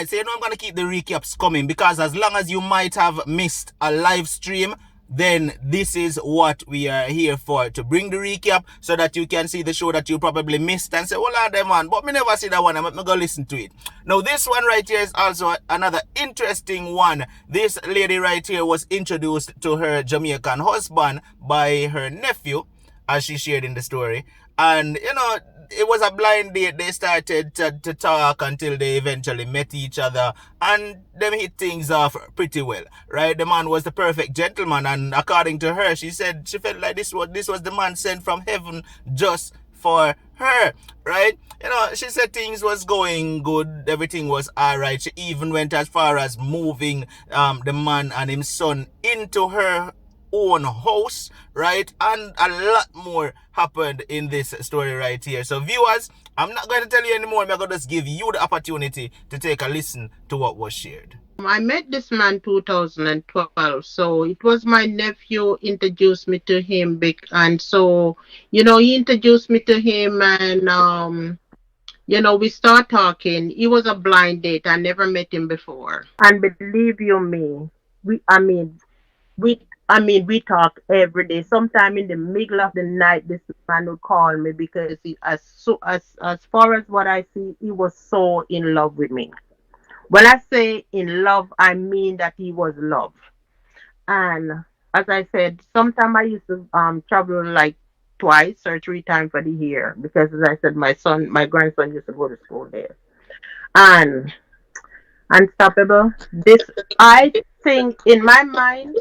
right, so you know I'm gonna keep the recaps coming because as long as you might have missed a live stream, then this is what we are here for, to bring the recap so that you can see the show that you probably missed and say, well, them one, but me never see that one. I'm gonna go listen to it. Now, this one right here is also another interesting one. This lady right here was introduced to her Jamaican husband by her nephew, as she shared in the story. And, you know, it was a blind date. They started to talk until they eventually met each other, and them hit things off pretty well, right? The man was the perfect gentleman, and according to her, she said she felt like this was the man sent from heaven just for her, right? You know, she said things was going good, everything was all right. She even went as far as moving the man and his son into her own house, right? And a lot more happened in this story right here. So viewers, I'm not going to tell you anymore. I'm going to just give you the opportunity to take a listen to what was shared. I met this man 2012. So it was my nephew introduced me to him, and so he introduced me to him, and we start talking. He was a blind date. I never met him before, and believe you me, we talk every day. Sometime in the middle of the night, this man would call me because as far as what I see, he was so in love with me. When I say in love, I mean that he was love. And as I said, sometimes I used to travel like twice or three times for the year because, as I said, my grandson used to go to school there. And unstoppable. I think, in my mind,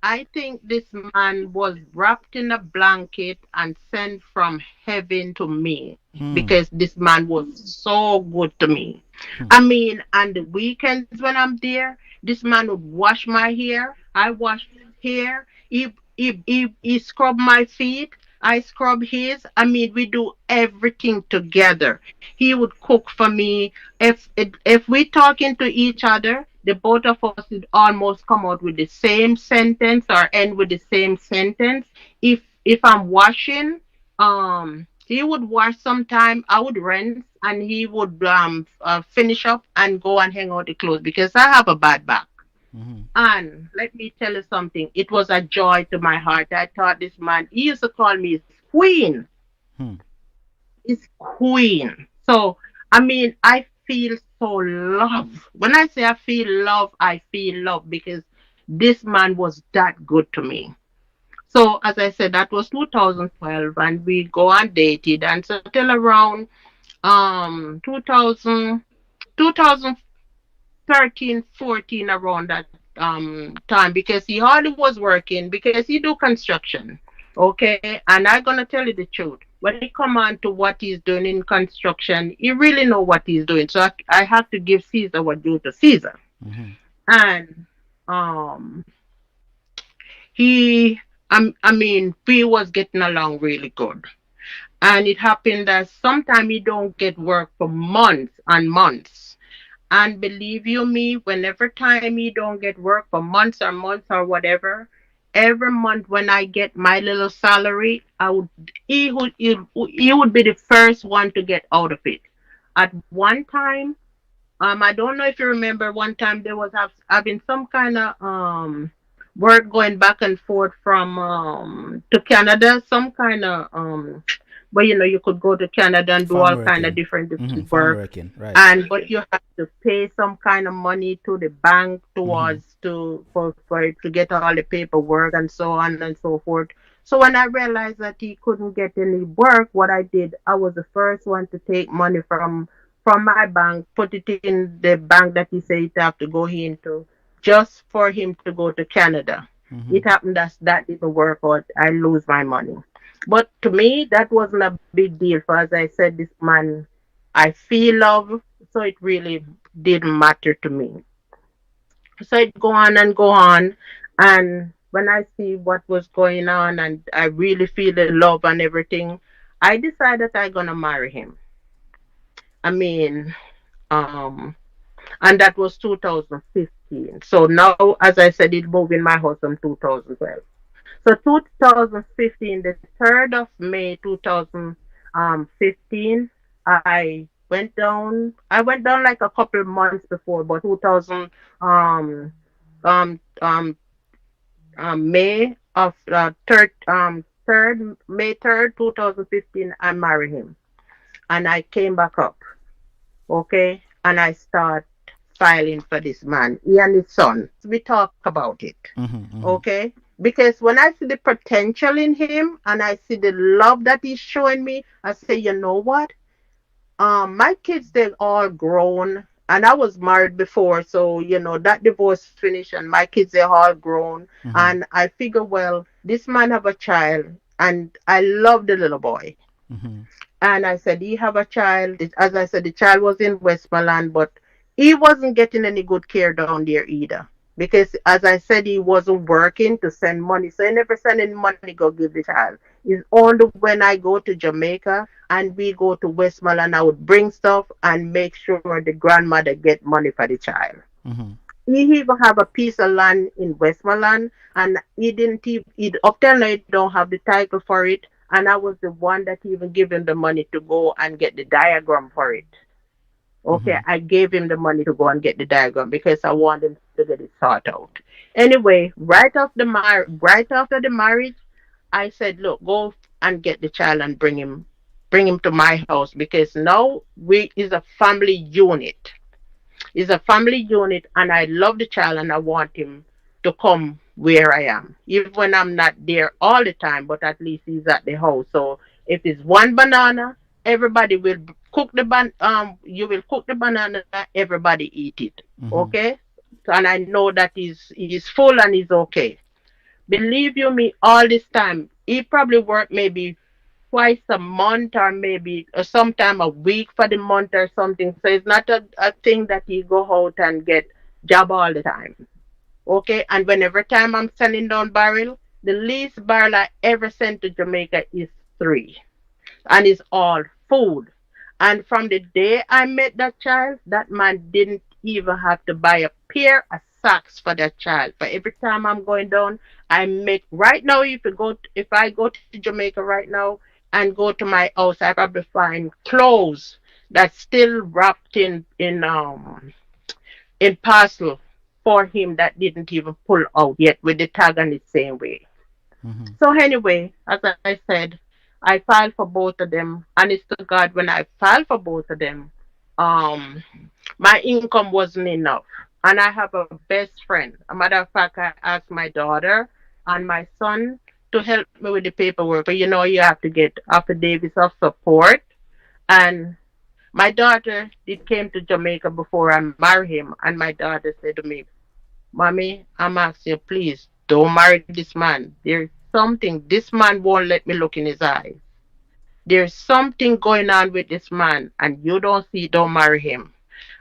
I think this man was wrapped in a blanket and sent from heaven to me because this man was so good to me. I mean, on the weekends when I'm there, this man would wash my hair. I wash his hair. He scrub my feet. I scrub his. I mean, we do everything together. He would cook for me. If we talking to each other, the both of us would almost come out with the same sentence or end with the same sentence. If I'm washing, he would wash sometime. I would rinse, and he would finish up and go and hang out the clothes because I have a bad back. And let me tell you something. It was a joy to my heart. I thought this man, he used to call me his queen. His queen. So, I mean, I feel so loved. When I say I feel love because this man was that good to me. So, as I said, that was 2012, and we go and dated. And so, till around 2000, 2013, 14, around that time, because he hardly was working because he do construction. Okay, and I'm gonna tell you the truth. When it come on to what he's doing in construction, he really know what he's doing. So I have to give Caesar what due to Caesar. And um he I mean, we was getting along really good. And it happened that sometimes he don't get work for months and months. And believe you me, whenever time he don't get work for months or whatever, every month when I get my little salary, he would be the first one to get out of it. At one time, I don't know if you remember, one time there was having some kind of work going back and forth from to Canada, some kind of but you could go to Canada and do Farm all kind of working. different Farm work, working, right. and but you have to pay some kind of money to the bank towards to for it to get all the paperwork and so on and so forth. So when I realized that he couldn't get any work, what I did, I was the first one to take money from my bank, put it in the bank that he said he have to go into, just for him to go to Canada. It happened that that didn't work out. I lose my money. But to me, that wasn't a big deal. For as I said, this man, I feel love, so it really didn't matter to me. So it go on and go on, and when I see what was going on, and I really feel the love and everything, I decided I'm gonna marry him. I mean, um, and that was 2015. So now, as I said, it moved in my house from 2012. So 2015, the 3rd of May 2015, I went down. I went down like a couple months before, but 2000 um um um May of May 3rd 2015, I married him, and I came back up. Okay, and I start filing for this man. He and his son. We talk about it. Mm-hmm. Okay, because when I see the potential in him and I see the love that he's showing me, I say, you know what? My kids, they're all grown, and I was married before, so that divorce finished, and my kids, they're all grown. Mm-hmm. And I figure, well, this man have a child, and I love the little boy. Mm-hmm. And I said, he have a child. As I said, the child was in Westmoreland, but he wasn't getting any good care down there either. Because as I said, he wasn't working to send money. So he never send any money go give the child. It's only when I go to Jamaica and we go to Westmoreland, I would bring stuff and make sure the grandmother get money for the child. Mm-hmm. He even have a piece of land in Westmoreland, and he didn't even, up till now, he don't have the title for it. And I was the one that even gave him the money to go and get the diagram for it. Okay, Mm-hmm. I gave him the money to go and get the diagram because I want him to get it sorted out. Anyway, right after the marriage, I said, look, go and get the child and bring him to my house, because now we is a family unit. It's a family unit, and I love the child, and I want him to come where I am. Even when I'm not there all the time, but at least he's at the house. So if it's one banana, everybody will you will cook the banana, everybody eat it. Mm-hmm. Okay? So, and I know that he's full and he's okay. Believe you me, all this time, he probably worked maybe twice a month, or maybe sometime a week for the month or something. So it's not a thing that you go out and get job all the time. Okay, and whenever time I'm sending down barrel, the least barrel I ever sent to Jamaica is three, and it's all food. And from the day I met that child, that man didn't even have to buy a pair of socks for that child. For every time I'm going down, I make right now. If I go to Jamaica right now and go to my house, I probably find clothes that's still wrapped in parcel for him that didn't even pull out yet with the tag on the same way. Mm-hmm. So anyway, as I said, I filed for both of them. Honest to God, when I filed for both of them, um, my income wasn't enough. And I have a best friend. A matter of fact, I asked my daughter and my son to help me with the paperwork. But you have to get affidavits of support. And my daughter did came to Jamaica before I married him, and my daughter said to me, Mommy, I'm asking you, please don't marry this man. There's something. This man won't let me look in his eyes. There's something going on with this man, and you don't see, don't marry him.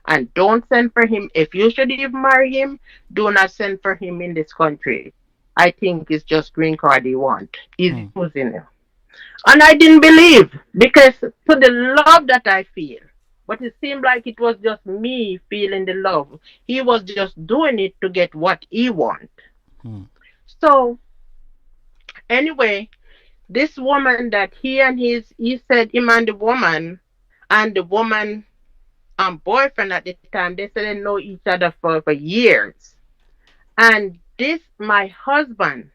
And don't send for him. If you should even marry him, do not send for him in this country. I think it's just green card he want. He's Mm-hmm. using it. And I didn't believe, because to the love that I feel. But it seemed like it was just me feeling the love. He was just doing it to get what he want. Mm-hmm. So anyway, this woman that he said him and the woman boyfriend at the time, they said they know each other for years. And this my husband,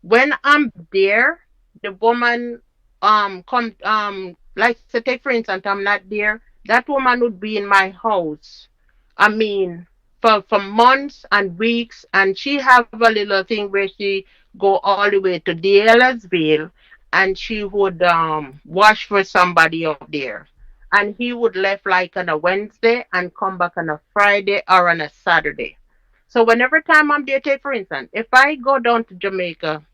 when I'm there, the woman come like say take for instance, I'm not there, that woman would be in my house. I mean, for months and weeks, and she have a little thing where she go all the way to Dallasville, and she would wash for somebody up there. And he would left like on a Wednesday and come back on a Friday or on a Saturday. So whenever time I'm there, take for instance, if I go down to Jamaica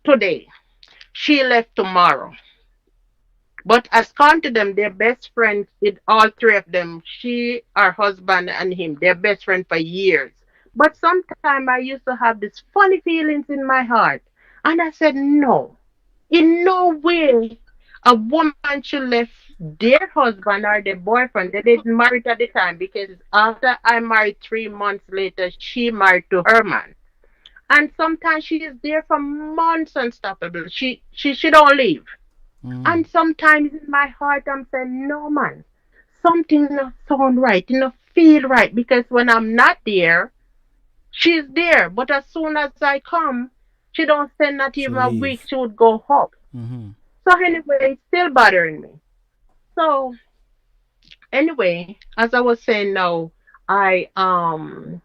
today, she left tomorrow. But as come to them, they're best friends with all three of them. She, her husband, and him. They're best friends for years. But sometimes I used to have these funny feelings in my heart. And I said, no, in no way a woman should left their husband or their boyfriend. They didn't marry at the time, because after I married 3 months later, she married to her man. And sometimes she is there for months unstoppable. She don't leave. Mm-hmm. And sometimes in my heart I'm saying, no man. something not sound right, you know, feel right. Because when I'm not there, she's there. But as soon as I come, she don't spend not She even a week. leave. She would go up. Mm-hmm. So anyway, it's still bothering me. So anyway, as I was saying now, I um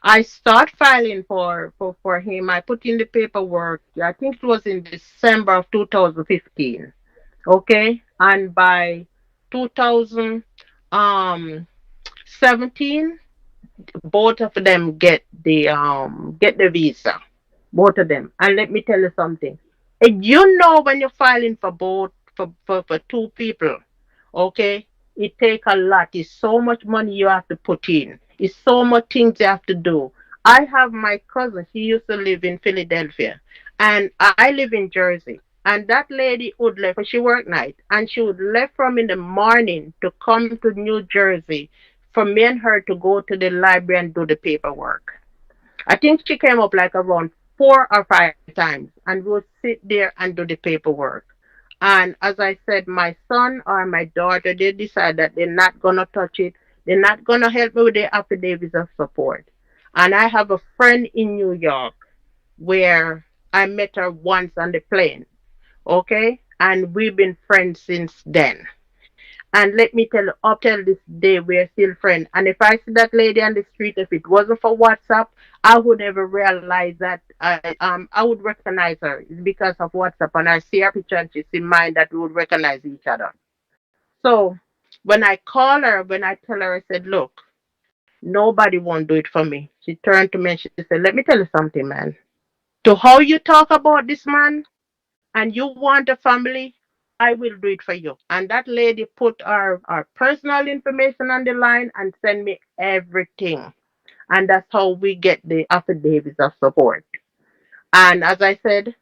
I start filing for him. I put in the paperwork. I think it was in December of 2015. Okay, and by 2000 um 17, both of them get the visa, both of them. And let me tell you something. You know, when you're filing for both for two people, okay, it take a lot. It's so much money you have to put in. It's so much things you have to do. I have my cousin. She used to live in Philadelphia, and I live in Jersey. And that lady would left. She worked night, and she would left from in the morning to come to New Jersey for me and her to go to the library and do the paperwork. I think she came up like around 4 or 5 times, and we would sit there and do the paperwork. And as I said, my son or my daughter, they decide that they're not gonna touch it. They're not gonna help me with the affidavits of support. And I have a friend in New York where I met her once on the plane, okay? And we've been friends since then. And let me tell you, up till this day, we're still friends. And if I see that lady on the street, if it wasn't for WhatsApp, I would never realize that I would recognize her. It's because of WhatsApp, and I see her picture and she's in mind that we would recognize each other. So when I call her, when I tell her, I said, "Look, nobody won't do it for me." She turned to me and she said, "Let me tell you something, man. To how you talk about this man, and you want a family, I will do it for you." And that lady put our personal information on the line and send me everything. And that's how we get the affidavits of support. And as I said,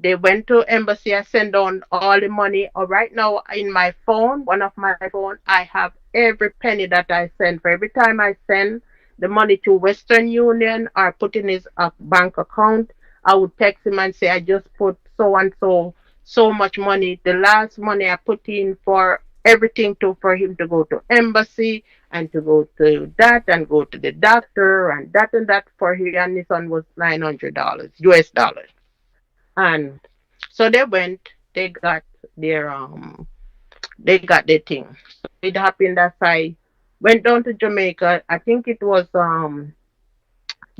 they went to embassy. I send on all the money. Right now in my phone, one of my phone, I have every penny that I send. For every time I send the money to Western Union or put in his bank account, I would text him and say I just put so and so much money. The last money I put in for everything to for him to go to embassy and to go to that and go to the doctor and that for he and his son was $900 US dollars. And so they went, they got their thing. So it happened that I went down to Jamaica. I think it was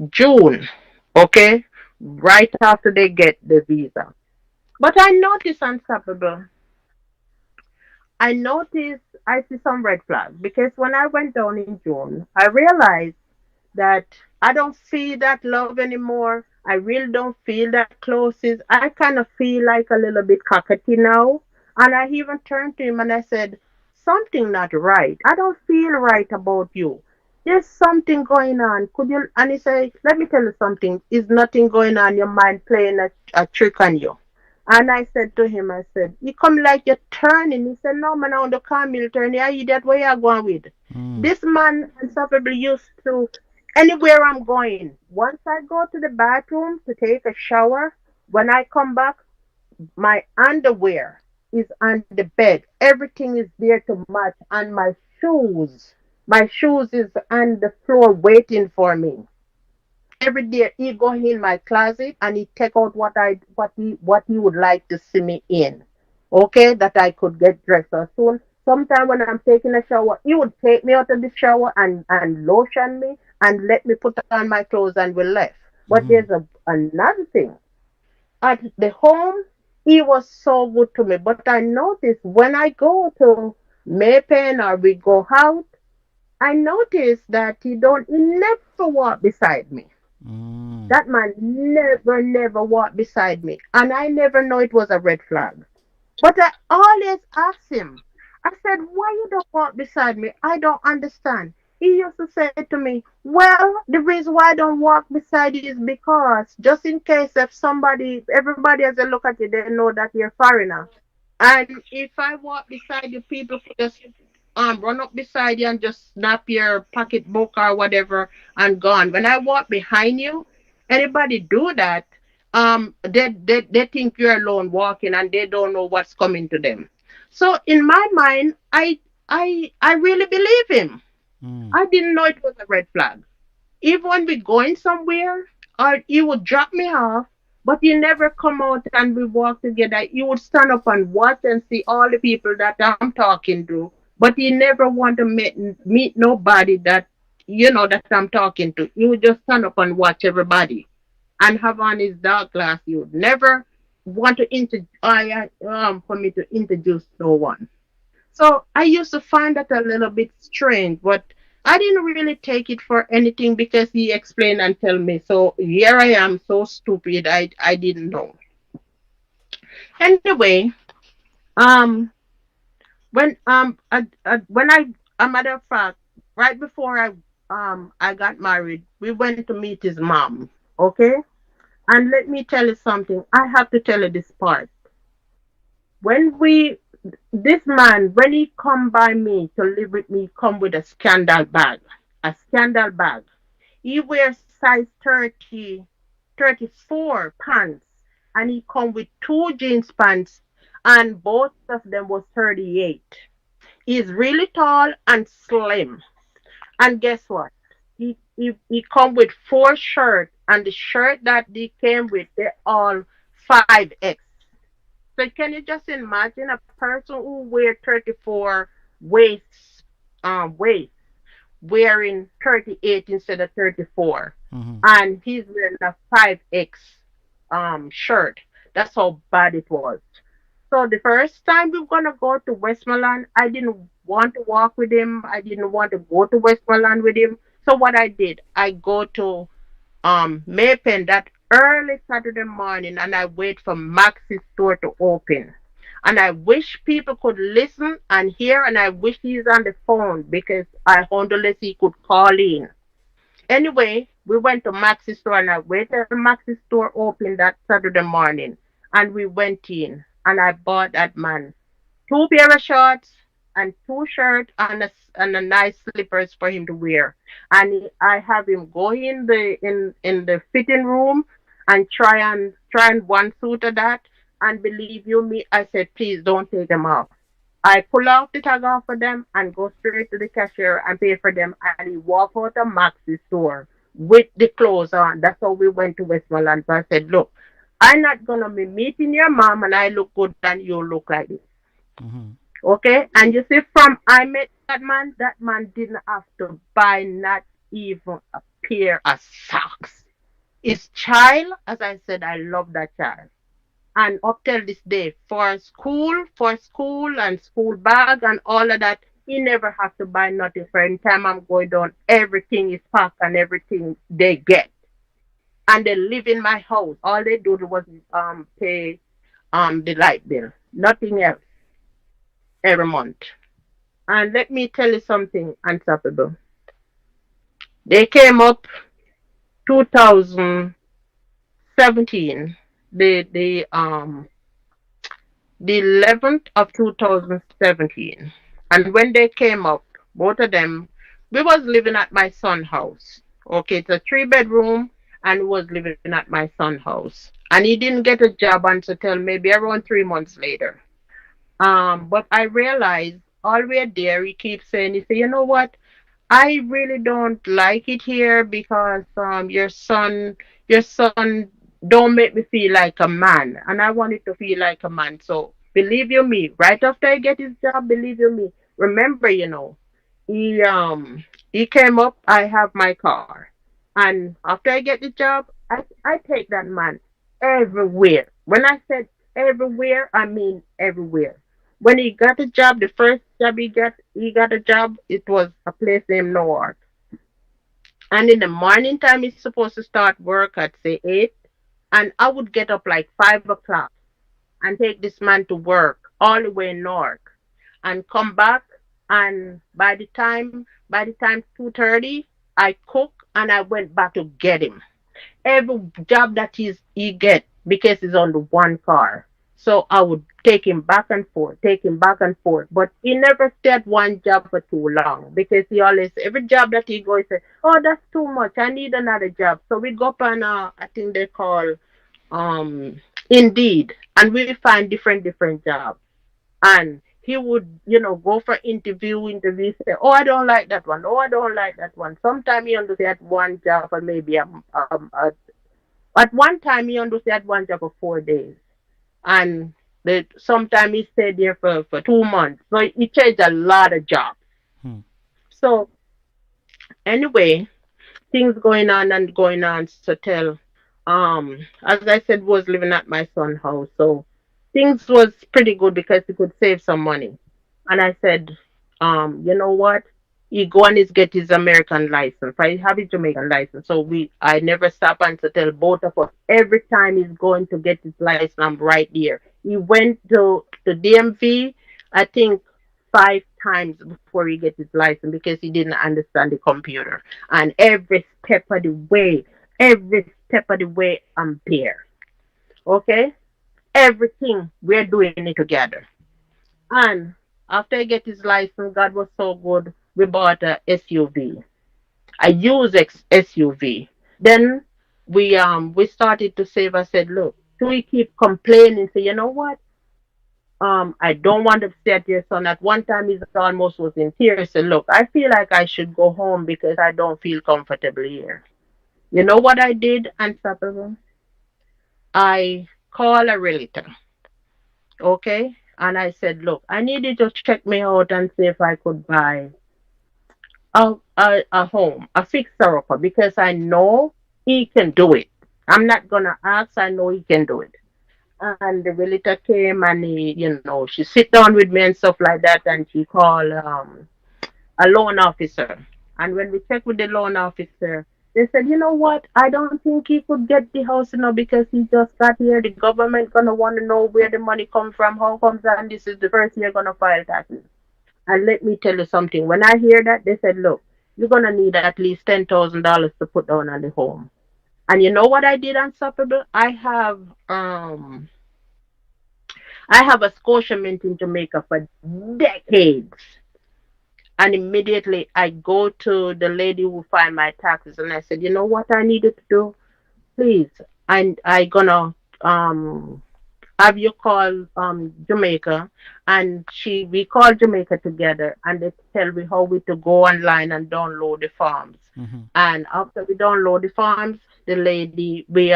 June, okay, right after they get the visa. But I noticed, unstoppable. I noticed I see some red flags because when I went down in June, I realized that I don't feel that love anymore. I really don't feel that closest. I kind of feel like a little bit cockatoo now. And I even turned to him and I said, "Something not right. I don't feel right about you. There's something going on. Could you?" And he said, "Let me tell you something. Is nothing going on. Your mind playing a trick on you." And I said to him, I said, "You come like you're turning." He said, "No, man, I want to come you turn. Yeah, idiot, where you going with?" Mm. This man insufferably used to anywhere I'm going. Once I go to the bathroom to take a shower, when I come back, my underwear is on the bed. Everything is there to match, and my shoes is on the floor waiting for me. Every day he go in my closet and he take out what he would like to see me in. Okay, that I could get dressed as soon. Sometime when I'm taking a shower, he would take me out of the shower and lotion me and let me put on my clothes and we left. But Mm. there's another thing. At the home, he was so good to me. But I noticed when I go to Maypen or we go out, I noticed that he never walk beside me. Mm. That man never walked beside me. And I never know it was a red flag. But I always ask him, I said, "Why you don't walk beside me? I don't understand." He used to say to me, "Well, the reason why I don't walk beside you is because just in case if everybody as they look at you, they know that you're foreigner. And if I walk beside you, people could just run up beside you and just snap your pocketbook or whatever and gone. When I walk behind you, anybody do that, they think you're alone walking and they don't know what's coming to them." So in my mind, I really believe him. Mm. I didn't know it was a red flag. Even when we going somewhere, or he would drop me off, but he never come out and we walk together. He would stand up and watch and see all the people that I'm talking to, but he never want to meet nobody that that I'm talking to. He would just stand up and watch everybody and have on his dark glass. He would never want to for me to introduce no one. So I used to find that a little bit strange, but I didn't really take it for anything because he explained and tell me. So here I am, so stupid. I didn't know. Anyway, um, when a matter of fact, right before I got married, we went to meet his mom. Okay, and let me tell you something. I have to tell you this part. When we This man, when he come by me to live with me, come with a scandal bag. A scandal bag. He wears size 30, 34 pants, and he come with two jeans pants, and both of them was 38. He's really tall and slim. And guess what? He come with four shirts, and the shirt that they came with, they're all 5X. So can you just imagine a person who wear 34 waist waist wearing 38 instead of 34, Mm-hmm. and he's wearing a 5X shirt. That's how bad it was. So the first time we were gonna go to Westmoreland, I didn't want to walk with him. I didn't want to go to Westmoreland with him. So what I did, I go to Maypen that early Saturday morning, and I wait for Max's store to open. And I wish people could listen and hear, and I wish he's on the phone because I wonder if he could call in. Anyway, we went to Max's store, and I waited till Max's store opened that Saturday morning, and we went in, and I bought that man two pair of shorts and two shirts and a nice slippers for him to wear. And I have him go in the fitting room and try and one suit of that. And believe you me, I said, please don't take them off. I pull out the tag off for them and go straight to the cashier and pay for them. And he walk out of Max's store with the clothes on. That's how we went to Westmoreland. So I said, look, I'm not gonna be meeting your mom and I look good and you look like this. Mm-hmm. Okay, and you see, from I met that man didn't have to buy not even a pair of socks. His child, as I said, I love that child. And up till this day, for school and school bag and all of that, he never have to buy nothing for any time I'm going down. Everything is packed and everything they get. And they live in my house. All they do was pay the light bill. Nothing else every month. And let me tell you something unstoppable. They came up 2017, the 11th of 2017. And when they came up, both of them, we was living at my son house. Okay, it's a three-bedroom, and we was living at my son house. And he didn't get a job until maybe around 3 months later. But I realized all we're there, he keeps saying, he said, you know what? I really don't like it here because your son don't make me feel like a man, and I want it to feel like a man. So believe you me, right after I get his job, believe you me. Remember, he um he came up. I have my car, and after I get the job, I take that man everywhere. When I said everywhere, I mean everywhere. When he got a job, the first job he got a job. It was a place named Newark. And in the morning time, he's supposed to start work at say 8, and I would get up like 5 o'clock and take this man to work all the way north and come back. And by the time 2:30, I cook and I went back to get him every job that he get because he's on the one car. So I would take him back and forth. But he never stayed one job for too long because he always every job that he goes say, oh, that's too much. I need another job. So we go up on I think they call um Indeed, and we find different jobs. And he would, go for interview, say, oh, I don't like that one. Oh, I don't like that one. Sometimes he only at one job for maybe at one time he only at one job for 4 days. And sometimes he stayed there for 2 months. So he changed a lot of jobs. Hmm. So anyway, things going on and going on. So tell, as I said, was living at my son's house. So things was pretty good because he could save some money. And I said, you know what? He go and he's get his American license. I have his Jamaican license. So I never stop and to tell both of us every time he's going to get his license, I'm right there. He went to the DMV, I think 5 times before he get his license because he didn't understand the computer. And every step of the way, I'm there. Okay? Everything, we're doing it together. And after I get his license, God was so good. We bought a SUV, a used SUV. Then we started to save. I said, look, do we keep complaining? Say, you know what? I don't want to stay at your son. At one time, he almost was in tears. Said, look, I feel like I should go home because I don't feel comfortable here. You know what I did, Unstoppable? I called a realtor, okay? And I said, look, I needed to check me out and see if I could buy a home, a fixer upper, because I know he can do it. I'm not gonna ask. I know he can do it. And the realtor came and she sit down with me and stuff like that, and she called a loan officer. And when we checked with the loan officer, they said, you know what? I don't think he could get the house, because he just got here. The government gonna want to know where the money come from, how comes, and this is the first year gonna file taxes. And let me tell you something. When I hear that, they said, look, you're gonna need at least $10,000 to put down on the home. And you know what I did, Unstoppable? I have a Scotia Mint in Jamaica for decades. And immediately I go to the lady who filed my taxes and I said, you know what I needed to do? Please. And I gonna have you call Jamaica, and we call Jamaica together and they tell me how we to go online and download the forms. Mm-hmm. And after we download the forms, the lady we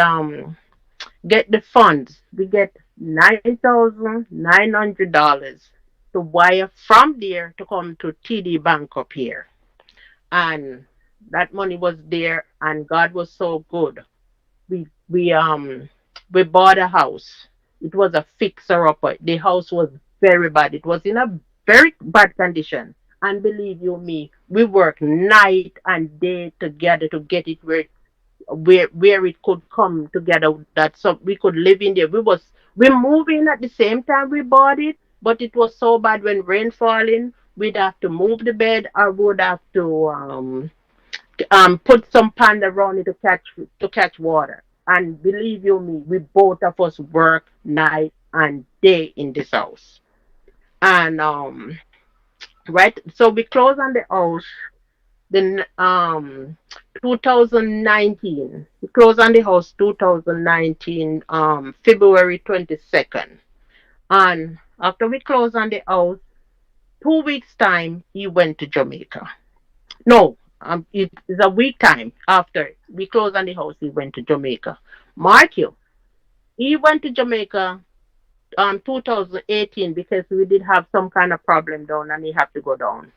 get the funds. We get $9,900 to wire from there to come to TD Bank up here. And that money was there and God was so good. We we um we bought a house. It was a fixer upper. The house was very bad. It was in a very bad condition. And believe you me, we worked night and day together to get it where it could come together that so we could live in there. We moved in at the same time we bought it, but it was so bad when rain falling, we'd have to move the bed or would have to put some pan around it to catch water. And believe you me, we both of us work night and day in this house. And right, so we closed on the house then 2019. We closed on the house 2019 February 22nd. And after we closed on the house, 2 weeks time he went to Jamaica. No, it's a week time after we closed on the house he went to Jamaica. Mark you, he went to Jamaica 2018 because we did have some kind of problem down and he had to go down.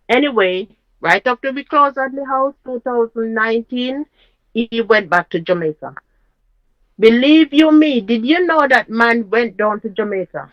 Anyway, right after we closed on the house 2019, he went back to Jamaica. Believe you me, did you know that man went down to Jamaica?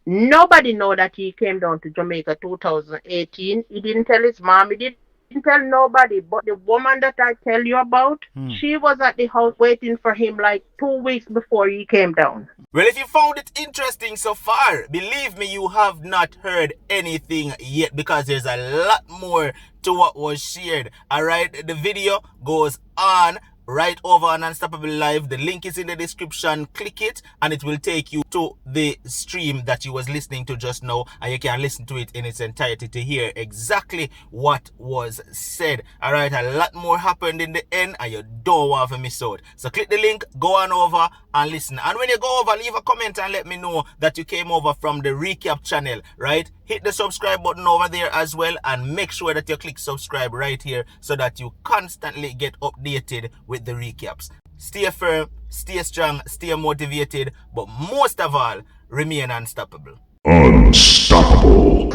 Nobody know that he came down to Jamaica 2018. He didn't tell his mom. He didn't tell nobody. But the woman that I tell you about, Hmm. she was at the house waiting for him like 2 weeks before he came down. Well, if you found it interesting so far, believe me, you have not heard anything yet because there's a lot more to what was shared. Alright, the video goes on right over on Unstoppable Live. The link is in the description. Click it and it will take you to the stream that you was listening to just now, and you can listen to it in its entirety to hear exactly what was said. Alright, a lot more happened in the end and you don't want to miss out. So click the link, go on over and listen. And when you go over, leave a comment and let me know that you came over from the recap channel, right? Hit the subscribe button over there as well, and make sure that you click subscribe right here so that you constantly get updated with the recaps. Stay firm, stay strong, stay motivated, but most of all, remain unstoppable. Unstoppable.